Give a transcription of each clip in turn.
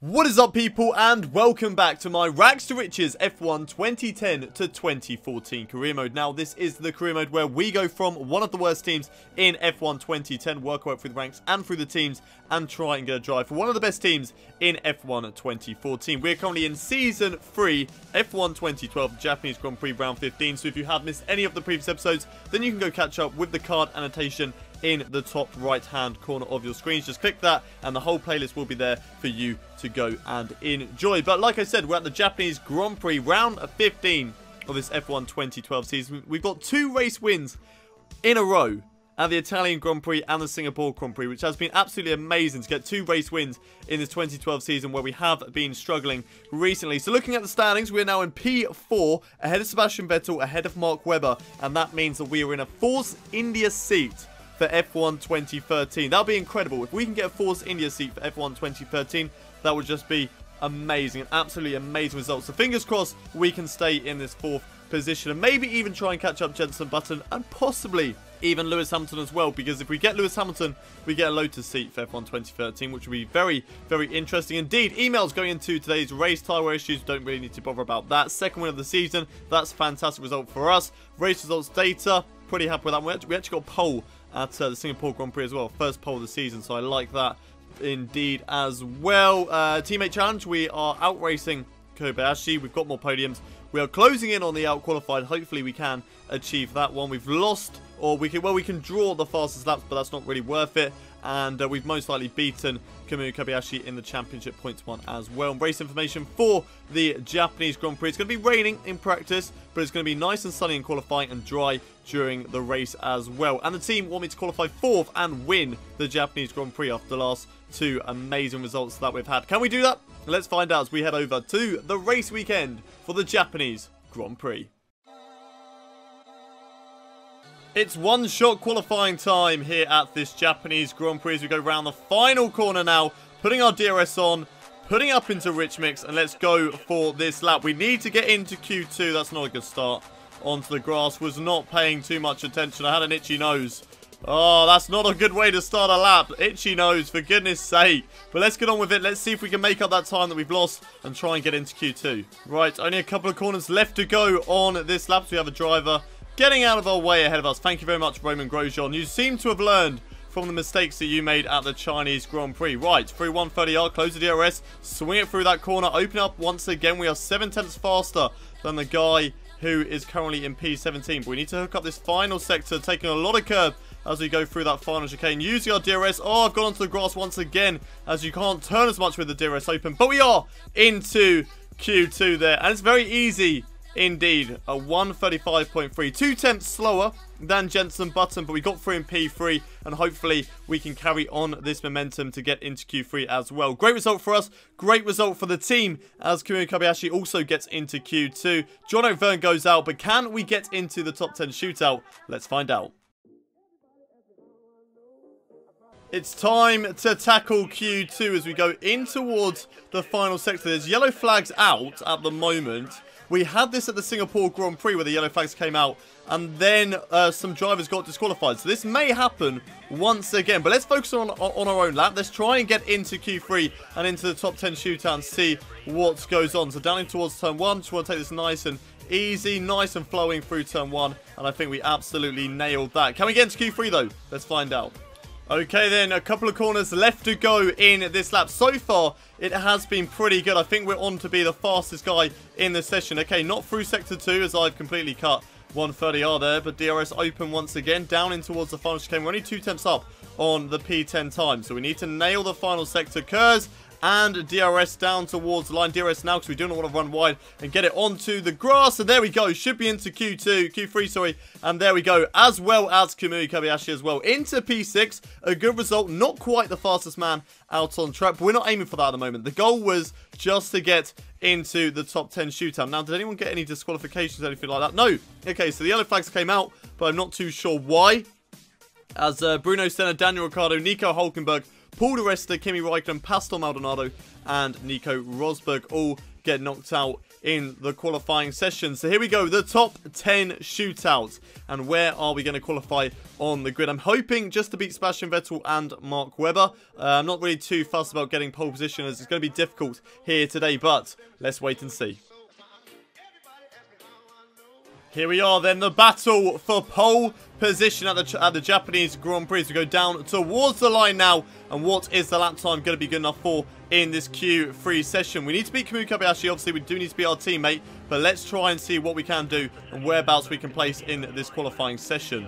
What is up, people, and welcome back to my Rags to Riches F1 2010 to 2014 career mode. Now, this is the career mode where we go from one of the worst teams in F1 2010, work our way through the ranks and through the teams, and try and get a drive for one of the best teams in F1 2014. We're currently in Season 3, F1 2012, Japanese Grand Prix Round 15, so if you have missed any of the previous episodes, then you can go catch up with the card annotation in the top right hand corner of your screens. Just click that and the whole playlist will be there for you to go and enjoy. But like I said, we're at the Japanese Grand Prix round 15 of this F1 2012 season. We've got 2 race wins in a row at the Italian Grand Prix and the Singapore Grand Prix, which has been absolutely amazing to get 2 race wins in this 2012 season where we have been struggling recently. So looking at the standings, we're now in P4, ahead of Sebastian Vettel, ahead of Mark Webber, and that means that we are in a Force India seat for F1 2013. That'll be incredible. If we can get a Force India seat for F1 2013, that would just be amazing. An absolutely amazing result. So fingers crossed we can stay in this 4th position and maybe even try and catch up Jenson Button and possibly even Lewis Hamilton as well, because if we get Lewis Hamilton, we get a Lotus seat for F1 2013, which would be very, very interesting indeed. Emails going into today's race. Tyre issues, don't really need to bother about that. 2nd win of the season, that's a fantastic result for us. Race results data, pretty happy with that. We actually got pole at the Singapore Grand Prix as well. 1st pole of the season, so I like that indeed as well. Teammate challenge, we are out racing Kobayashi. We've got more podiums. We are closing in on the out qualified. Hopefully we can achieve that one. We've lost, or we can draw the fastest laps, but that's not really worth it. And we've most likely beaten Kamui Kobayashi in the championship points one as well. And race information for the Japanese Grand Prix. It's going to be raining in practice, but it's going to be nice and sunny in qualifying and dry during the race as well. And the team want me to qualify 4th and win the Japanese Grand Prix after the last 2 amazing results that we've had. Can we do that? Let's find out as we head over to the race weekend for the Japanese Grand Prix. It's one-shot qualifying time here at this Japanese Grand Prix as we go round the final corner now, putting our DRS on, putting up into rich mix, and let's go for this lap. We need to get into Q2. That's not a good start. Onto the grass, was not paying too much attention. I had an itchy nose. Oh, that's not a good way to start a lap. Itchy nose, for goodness sake. But let's get on with it. Let's see if we can make up that time that we've lost and try and get into Q2. Right, only a couple of corners left to go on this lap. So we have a driver getting out of our way ahead of us. Thank you very much, Roman Grosjean. You seem to have learned from the mistakes that you made at the Chinese Grand Prix. Right, through 130R, close the DRS, swing it through that corner, open up once again. We are 7 tenths faster than the guy who is currently in P17. But we need to hook up this final sector, taking a lot of curb as we go through that final chicane. Using our DRS. Oh, I've gone onto the grass once again, as you can't turn as much with the DRS open. But we are into Q2 there, and it's very easy indeed. A 135.3, 2 tenths slower than Jenson Button, but we got through in P3, and hopefully we can carry on this momentum to get into Q3 as well. Great result for us, great result for the team, as Kamui Kobayashi also gets into Q2. John O'Verne goes out, but can we get into the top 10 shootout? Let's find out. It's time to tackle Q2 as we go in towards the final sector. There's yellow flags out at the moment. We had this at the Singapore Grand Prix where the yellow flags came out and then some drivers got disqualified. So this may happen once again. But let's focus on our own lap. Let's try and get into Q3 and into the top 10 shootout and see what goes on. So down in towards turn 1. Just want to take this nice and easy, nice and flowing through turn 1. And I think we absolutely nailed that. Can we get into Q3 though? Let's find out. Okay then, a couple of corners left to go in this lap. So far, it has been pretty good. I think we're on to be the fastest guy in the session. Okay, not through sector 2 as I've completely cut 130R there, but DRS open once again, down in towards the final chicane. We're only 2 tenths up on the P10 time, so we need to nail the final sector. Kurz and DRS down towards the line. DRS now because we do not want to run wide and get it onto the grass. And there we go. Should be into Q3, sorry. And there we go. As well as Kamui Kobayashi as well. Into P6. A good result. Not quite the fastest man out on track, but we're not aiming for that at the moment. The goal was just to get into the top 10 shootout. Now, did anyone get any disqualifications or anything like that? No. Okay, so the yellow flags came out, but I'm not too sure why. As Bruno Senna, Daniel Ricciardo, Nico Hulkenberg, Paul di Resta, Kimi Raikkonen, Pastor Maldonado, and Nico Rosberg all get knocked out in the qualifying session. So here we go, the top 10 shootouts. And where are we going to qualify on the grid? I'm hoping just to beat Sebastian Vettel and Mark Webber. I'm not really too fussed about getting pole position, as it's going to be difficult here today, but let's wait and see. Here we are then, the battle for pole position at the Japanese Grand Prix. So we go down towards the line now. And what is the lap time going to be good enough for in this Q3 session? We need to beat Kamui Kobayashi. Obviously, we do need to beat our teammate. But let's try and see what we can do and whereabouts we can place in this qualifying session.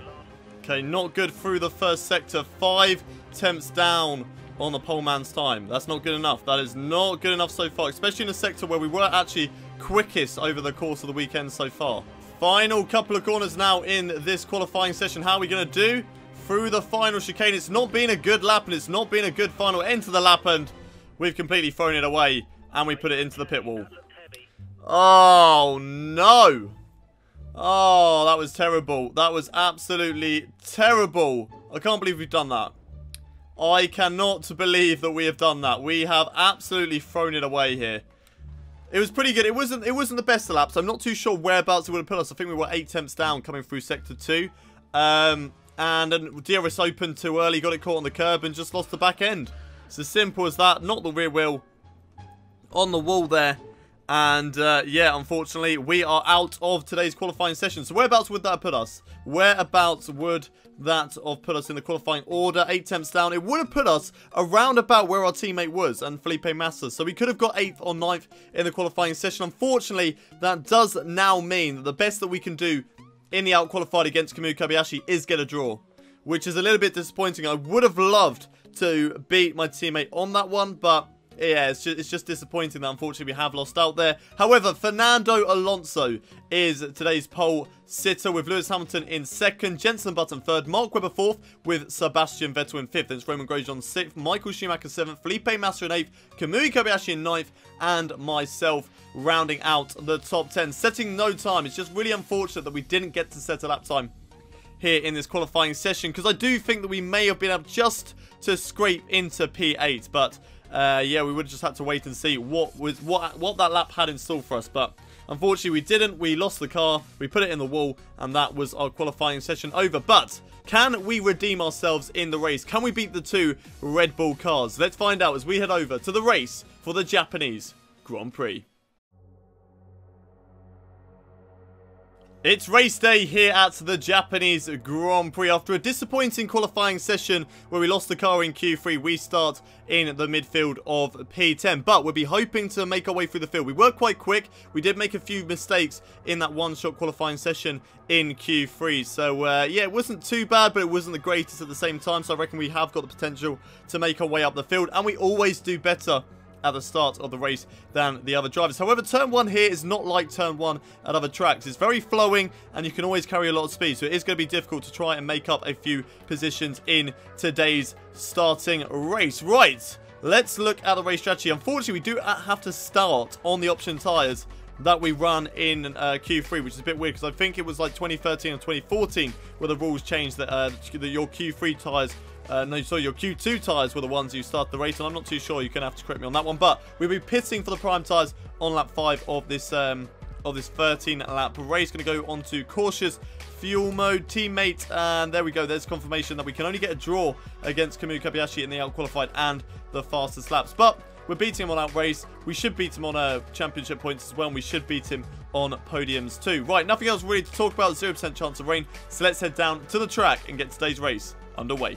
Okay, not good through the first sector. 5 tenths down on the pole man's time. That's not good enough. That is not good enough so far, especially in a sector where we were actually quickest over the course of the weekend so far. Final couple of corners now in this qualifying session. How are we going to do? Through the final chicane. It's not been a good lap, and it's not been a good final end to the lap, and we've completely thrown it away, and we put it into the pit wall. Oh, no. Oh, that was terrible. That was absolutely terrible. I can't believe we've done that. I cannot believe that we have done that. We have absolutely thrown it away here. It was pretty good. It wasn't the best of laps. I'm not too sure whereabouts it would have put us. I think we were 8 tenths down coming through sector 2. And then DRS opened too early, got it caught on the curb, and just lost the back end. It's as simple as that. Not the rear wheel on the wall there. And yeah, unfortunately, we are out of today's qualifying session. So whereabouts would that put us? Whereabouts would that have put us in the qualifying order? 8 tenths down. It would have put us around about where our teammate was, and Felipe Massa. So we could have got 8th or 9th in the qualifying session. Unfortunately, that does now mean that the best that we can do in the out-qualified against Kamui Kobayashi is get a draw, which is a little bit disappointing. I would have loved to beat my teammate on that one, but yeah, it's just disappointing that unfortunately we have lost out there. However, Fernando Alonso is today's pole sitter, with Lewis Hamilton in 2nd, Jenson Button 3rd, Mark Webber 4th, with Sebastian Vettel in 5th. Then it's Roman Grosjean 6th, Michael Schumacher 7th, Felipe Massa in 8th, Kamui Kobayashi in 9th, and myself rounding out the top 10. Setting no time. It's just really unfortunate that we didn't get to set a lap time here in this qualifying session, because I do think that we may have been able just to scrape into P8, but yeah, we would have just had to wait and see what that lap had in store for us. But unfortunately we didn't. We lost the car, we put it in the wall, and that was our qualifying session over. But can we redeem ourselves in the race? Can we beat the 2 Red Bull cars? Let's find out as we head over to the race for the Japanese Grand Prix. It's race day here at the Japanese Grand Prix. After a disappointing qualifying session where we lost the car in Q3, we start in the midfield of P10. But we'll be hoping to make our way through the field. We were quite quick. We did make a few mistakes in that one-shot qualifying session in Q3. So, yeah, it wasn't too bad, but it wasn't the greatest at the same time. So I reckon we have got the potential to make our way up the field. And we always do better at the start of the race than the other drivers. However, turn 1 here is not like turn 1 at other tracks. It's very flowing, and you can always carry a lot of speed, so it is going to be difficult to try and make up a few positions in today's starting race. Right, let's look at the race strategy. Unfortunately, we do have to start on the option tyres that we run in Q3, which is a bit weird, because I think it was like 2013 or 2014 where the rules changed that your Q3 tyres no, sorry, your Q2 tyres were the ones you start the race, and I'm not too sure. You're going to have to correct me on that one. But we'll be pitting for the prime tyres on lap 5 of this 13-lap race. Going to go on to cautious fuel mode, teammate, and there we go. There's confirmation that we can only get a draw against Kamui Kobayashi in the out-qualified and the fastest laps. But we're beating him on out race. We should beat him on championship points as well, and we should beat him on podiums too. Right, nothing else really to talk about. 0% chance of rain. So let's head down to the track and get today's race underway.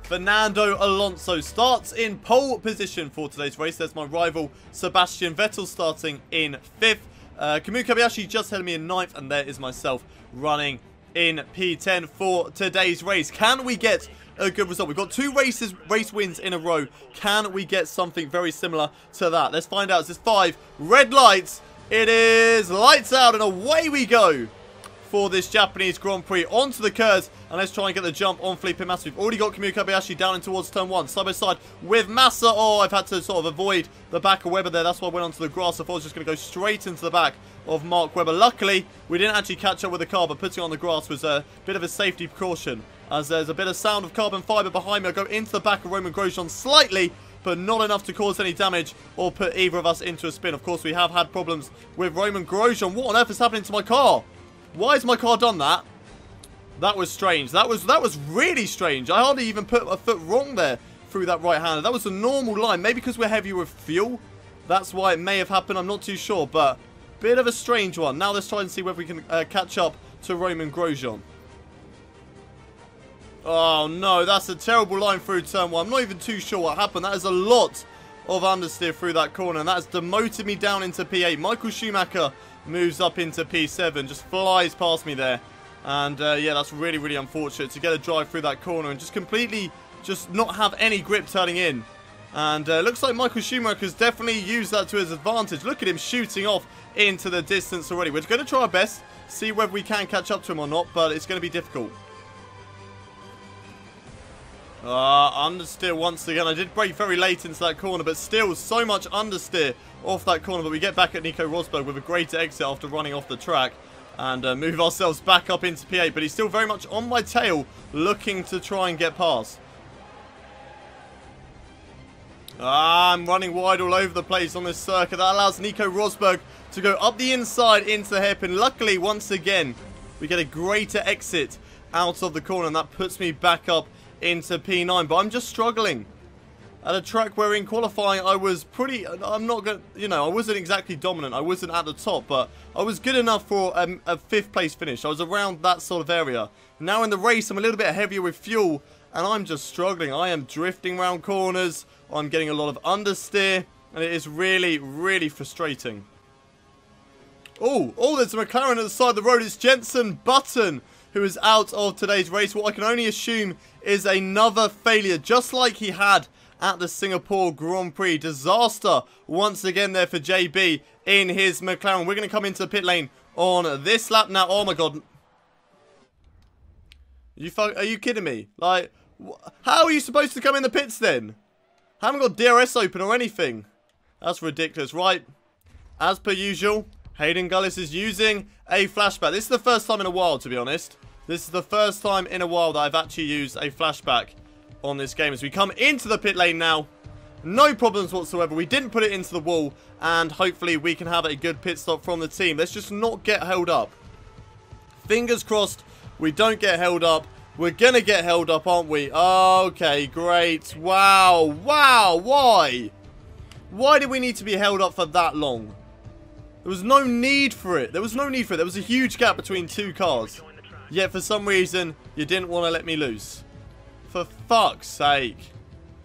Fernando Alonso starts in pole position for today's race. There's my rival Sebastian Vettel starting in 5th. Kamui Kobayashi just ahead of me in 9th, and there is myself running in P10 for today's race. Can we get a good result? We've got 2 race wins in a row. Can we get something very similar to that? Let's find out. This is 5 red lights. It is lights out, and away we go for this Japanese Grand Prix. Onto the curves, and let's try and get the jump on Felipe Massa. We've already got Kamui Kobayashi down in towards turn 1, side by side with Massa. Oh, I've had to sort of avoid the back of Webber there. That's why I went onto the grass. I thought I was just going to go straight into the back of Mark Webber. Luckily, we didn't actually catch up with the car, but putting it on the grass was a bit of a safety precaution, as there's a bit of sound of carbon fibre behind me. I go into the back of Roman Grosjean slightly, but not enough to cause any damage or put either of us into a spin. Of course, we have had problems with Roman Grosjean. What on earth is happening to my car? Why has my car done that? That was strange. That was really strange. I hardly even put a foot wrong there through that right-hander. That was a normal line. Maybe because we're heavier with fuel. That's why it may have happened. I'm not too sure, but bit of a strange one. Now let's try and see whether we can catch up to Roman Grosjean. Oh no, that's a terrible line through turn 1. I'm not even too sure what happened. That is a lot of understeer through that corner, and that has demoted me down into P8. Michael Schumacher moves up into P7, just flies past me there. And yeah, that's really, really unfortunate to get a drive through that corner and just completely just not have any grip turning in. And looks like Michael Schumacher's definitely used that to his advantage. Look at him shooting off into the distance already. We're going to try our best, see whether we can catch up to him or not, but it's going to be difficult. Understeer once again. I did brake very late into that corner, but still so much understeer off that corner. But we get back at Nico Rosberg with a great exit after running off the track and move ourselves back up into P8. But he's still very much on my tail, looking to try and get past. I'm running wide all over the place on this circuit. That allows Nico Rosberg to go up the inside into the hairpin. Luckily, once again, we get a greater exit out of the corner, and that puts me back up into P9. But I'm just struggling at a track where in qualifying I was pretty, I'm not going to, you know, I wasn't exactly dominant. I wasn't at the top, but I was good enough for a 5th place finish. I was around that sort of area. Now in the race, I'm a little bit heavier with fuel, and I'm just struggling. I am drifting around corners. I'm getting a lot of understeer, and it is really, really frustrating. Oh, there's a McLaren at the side of the road. It's Jenson Button who is out of today's race. What I can only assume is another failure, just like he had at the Singapore Grand Prix. Disaster once again there for JB in his McLaren. We're going to come into the pit lane on this lap now. Oh my god. Are you kidding me? Like, how are you supposed to come in the pits then? I haven't got DRS open or anything. That's ridiculous, right? As per usual, Haydon Gullis is using a flashback. This is the first time in a while, to be honest. This is the first time in a while that I've actually used a flashback on this game. As we come into the pit lane now, no problems whatsoever. We didn't put it into the wall, and hopefully we can have a good pit stop from the team. Let's just not get held up. Fingers crossed we don't get held up. We're going to get held up, aren't we? Okay, great. Wow, why? Why did we need to be held up for that long? There was no need for it. There was a huge gap between two cars. Yet for some reason, you didn't want to let me loose. For fuck's sake.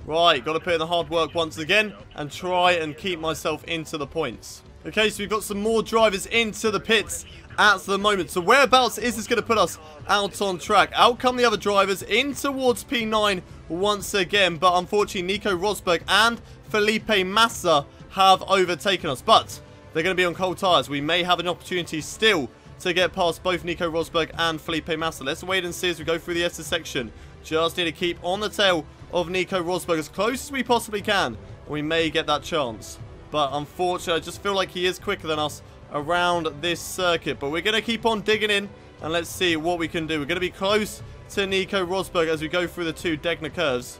Right, got to put in the hard work once again and try and keep myself into the points. Okay, so we've got some more drivers into the pits at the moment. So whereabouts is this going to put us out on track? Out come the other drivers in towards P9 once again. But unfortunately, Nico Rosberg and Felipe Massa have overtaken us. But they're going to be on cold tyres. We may have an opportunity still to get past both Nico Rosberg and Felipe Massa. Let's wait and see as we go through the Esther section. Just need to keep on the tail of Nico Rosberg as close as we possibly can. We may get that chance. But unfortunately, I just feel like he is quicker than us around this circuit. But we're going to keep on digging in, and let's see what we can do. We're going to be close to Nico Rosberg as we go through the two Degner curves.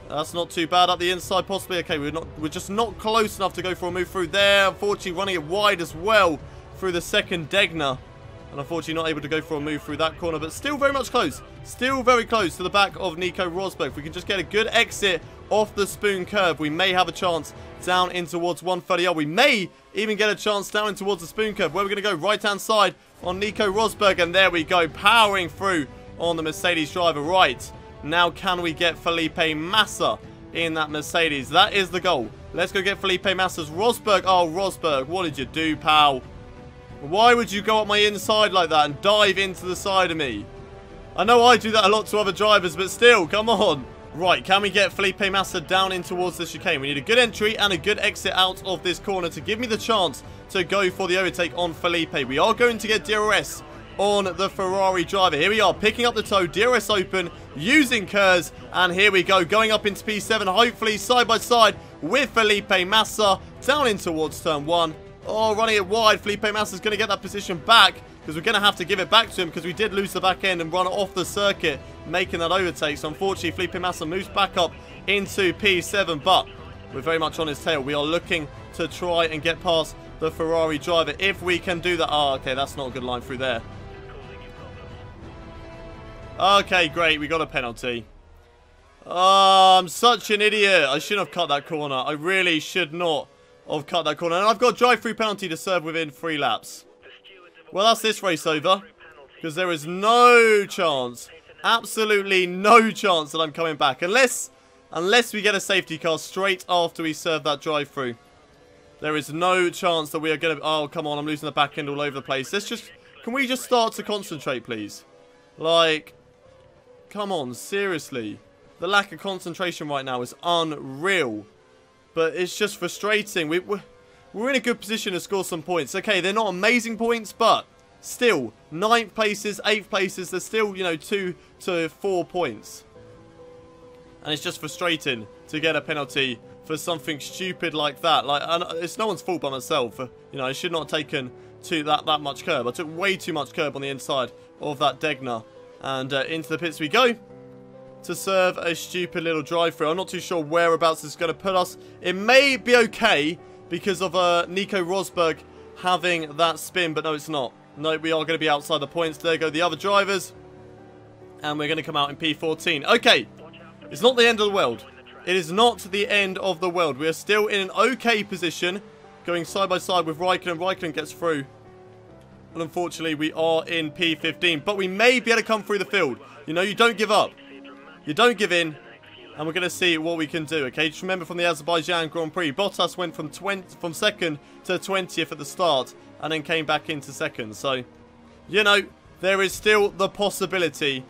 That's not too bad. Up the inside, possibly. Okay, we're just not close enough to go for a move through there. Unfortunately, running it wide as well through the second Degner. And unfortunately not able to go for a move through that corner, but still very much close. Still very close to the back of Nico Rosberg. If we can just get a good exit off the spoon curve, we may have a chance down in towards 130. We may even get a chance down in towards the spoon curve, where we're going to go right-hand side on Nico Rosberg. And there we go, powering through on the Mercedes driver. Right, now can we get Felipe Massa in that Mercedes? That is the goal. Let's go get Felipe Massa's Rosberg. Oh, Rosberg, what did you do, pal? Why would you go up my inside like that and dive into the side of me? I know I do that a lot to other drivers, but still, come on. Right, can we get Felipe Massa down in towards the chicane? We need a good entry and a good exit out of this corner to give me the chance to go for the overtake on Felipe. We are going to get DRS on the Ferrari driver. Here we are, picking up the toe, DRS open, using Kurz, and here we go, going up into P7, hopefully side by side with Felipe Massa, down in towards turn 1. Oh, running it wide. Felipe Massa's going to get that position back. because we're going to have to give it back to him because we did lose the back end and run off the circuit, making that overtake. So unfortunately, Felipe Massa moves back up into P7, but we're very much on his tail. We are looking to try and get past the Ferrari driver if we can do that. Oh, okay, that's not a good line through there. Okay, great, we got a penalty. Oh, I'm such an idiot. I shouldn't have cut that corner. I really should not have cut that corner. And I've got a drive-through penalty to serve within 3 laps. Well, that's this race over. Because there is no chance, absolutely no chance that I'm coming back. Unless we get a safety car straight after we serve that drive-through. There is no chance that we are going to... Oh, come on, I'm losing the back end all over the place. Let's just... Can we just start to concentrate, please? Like... Come on, seriously. The lack of concentration right now is unreal. But it's just frustrating. We're in a good position to score some points. Okay, they're not amazing points, but still, 9th places, 8th places, they're still, you know, 2 to 4 points. And it's just frustrating to get a penalty for something stupid like that. Like, it's no one's fault but myself. You know, I should not have taken that much curb. I took way too much curb on the inside of that Degner. And into the pits we go to serve a stupid little drive-through. I'm not too sure whereabouts it's going to put us. It may be okay because of Nico Rosberg having that spin, but no, it's not. No, we are going to be outside the points. There go the other drivers. And we're going to come out in P14. Okay, it's not the end of the world. It is not the end of the world. We are still in an okay position, going side by side with Raikkonen. Raikkonen gets through. And unfortunately, we are in P15. But we may be able to come through the field. You know, you don't give up. You don't give in. And we're going to see what we can do, okay? Just remember from the Azerbaijan Grand Prix, Bottas went from 2nd to 20th at the start. And then came back into 2nd. So, you know, there is still the possibility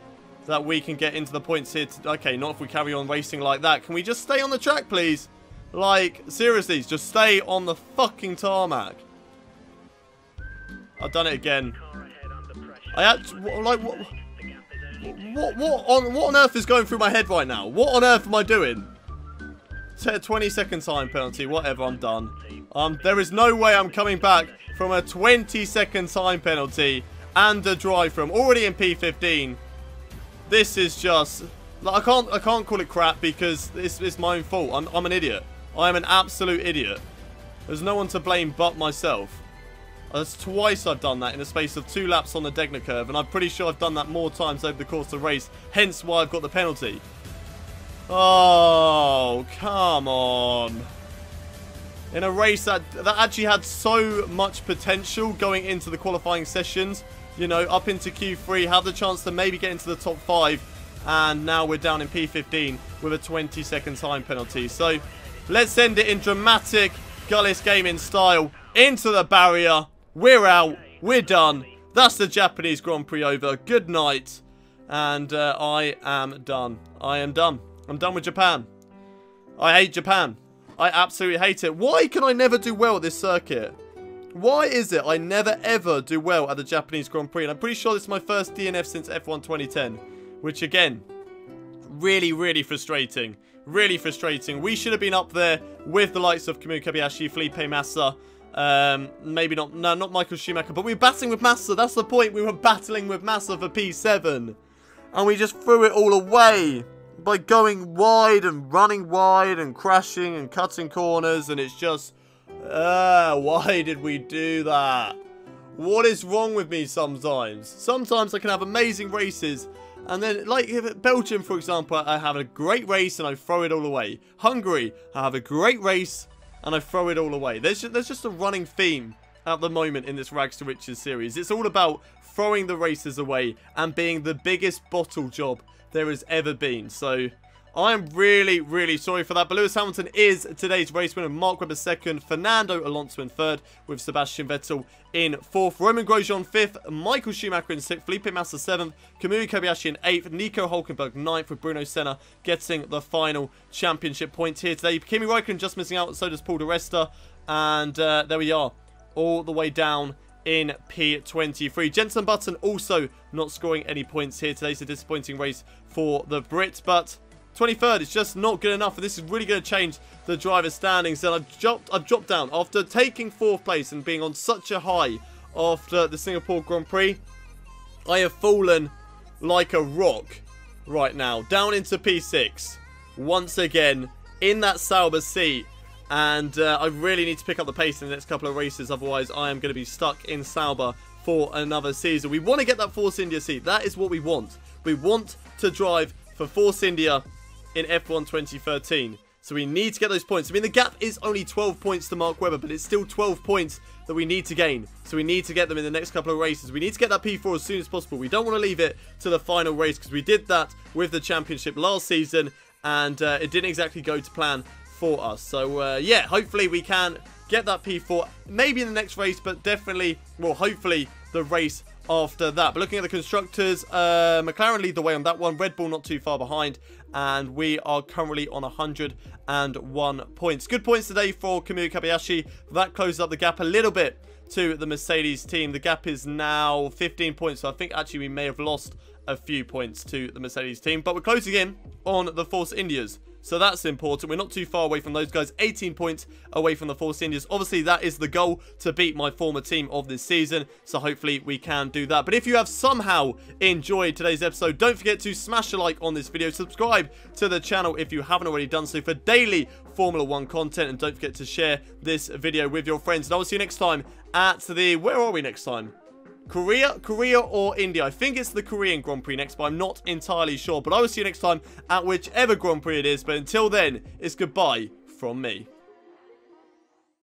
that we can get into the points here. Okay, not if we carry on racing like that. Can we just stay on the track, please? Like, seriously, just stay on the fucking tarmac. I've done it again. What on earth is going through my head right now? What on earth am I doing? 20-second time penalty. Whatever, I'm done. There is no way I'm coming back from a 20-second time penalty and a drive from already in P15. This is just... Like, I can't call it crap because it's my own fault. I'm an idiot. I am an absolute idiot. There's no one to blame but myself. That's twice I've done that in the space of 2 laps on the Degner curve. And I'm pretty sure I've done that more times over the course of the race. Hence why I've got the penalty. Oh, come on. In a race that actually had so much potential going into the qualifying sessions. You know, up into Q3. Have the chance to maybe get into the top 5. And now we're down in P15 with a 20-second time penalty. So, let's end it in dramatic Gullis gaming style. Into the barrier. We're out. We're done. That's the Japanese Grand Prix over. Good night. And I am done. I am done. I'm done with Japan. I hate Japan. I absolutely hate it. Why can I never do well at this circuit? Why is it I never ever do well at the Japanese Grand Prix? And I'm pretty sure this is my first DNF since F1 2010. Which again, really, really frustrating. Really frustrating. We should have been up there with the likes of Kamui Kobayashi, Felipe Massa. Maybe not, no, not Michael Schumacher, but we were battling with Massa. That's the point. We were battling with Massa for P7. And we just threw it all away by going wide and running wide and crashing and cutting corners. And it's just, why did we do that? What is wrong with me sometimes? Sometimes I can have amazing races. And then, like Belgium, for example, I have a great race and I throw it all away. Hungary, I have a great race and I throw it all away. There's just a running theme at the moment in this Rags to Riches series. It's all about throwing the races away and being the biggest bottle job there has ever been. So, I am really, really sorry for that. But Lewis Hamilton is today's race winner. Mark Webber 2nd. Fernando Alonso in 3rd. With Sebastian Vettel in 4th. Roman Grosjean 5th. Michael Schumacher in 6th. Felipe Massa 7th. Kamui Kobayashi in 8th. Nico Hülkenberg 9th. With Bruno Senna getting the final championship points here today. Kimi Räikkönen just missing out. So does Paul di Resta. And there we are. All the way down in P23. Jenson Button also not scoring any points here today. So disappointing race for the Brits. But 23rd is just not good enough, and this is really going to change the driver's standings. And I've dropped down after taking 4th place and being on such a high after the Singapore Grand Prix. I have fallen like a rock right now, down into P6 once again in that Sauber seat, and I really need to pick up the pace in the next couple of races, otherwise I am going to be stuck in Sauber for another season. We want to get that Force India seat. That is what we want. We want to drive for Force India in F1 2013. So we need to get those points. I mean, the gap is only 12 points to Mark Webber, but it's still 12 points that we need to gain. So we need to get them in the next couple of races. We need to get that P4 as soon as possible. We don't want to leave it to the final race, because we did that with the championship last season, and it didn't exactly go to plan for us. So, yeah, hopefully we can get that P4, maybe in the next race, but definitely, well, hopefully the race after that. But looking at the constructors, McLaren lead the way on that one. Red Bull not too far behind, and we are currently on 101 points. Good points today for Kamui Kobayashi. That closes up the gap a little bit to the Mercedes team. The gap is now 15 points, so I think actually we may have lost a few points to the Mercedes team, but we're closing in on the Force Indias. So that's important. We're not too far away from those guys. 18 points away from the Force Indias. Obviously, that is the goal, to beat my former team of this season. So hopefully we can do that. But if you have somehow enjoyed today's episode, don't forget to smash a like on this video. Subscribe to the channel if you haven't already done so for daily Formula One content. And don't forget to share this video with your friends. And I will see you next time at the... Where are we next time? Korea or India. I think it's the Korean Grand Prix next, but I'm not entirely sure. But I will see you next time at whichever Grand Prix it is. But until then, it's goodbye from me.